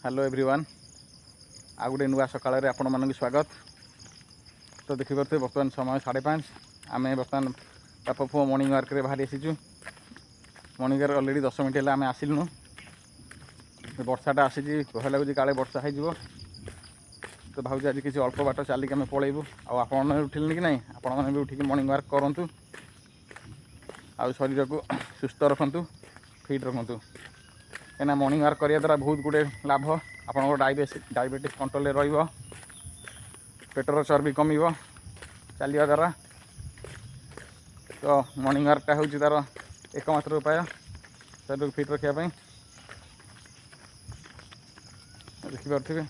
Hello everyone आ गए नुआ सकाल आपण मानक स्वागत। तो देखिपे बर्तमान समय 5:30 आम बर्तमान बाप पुओ मर्णिंग वार्क बाहरी आसीचु। मर्णिंग वार्क अलरेडी 10 मिनट है आम आसिलु। वर्षाटा आसी भय लगुच काले वर्षा हो। तो भावुँ आज किसी अल्प बाट चलिक आम पलैबू। आपने उठिले कि ना आपण मैंने भी उठिक मर्णिंग वार्क करूँ। आ शरीर को सुस्थ रखु, फिट रखु। कहीं मर्णिंग वार्क करने द्वारा बहुत गुड़े लाभ। आपंकर डायबेटिस कंट्रोल रहा, पेटर चर्बी कम चलने द्वारा। तो मर्णिंग वार्कटा हूँ तार एकमात्र उपाय शरीर को फिट रखापी। देखिपे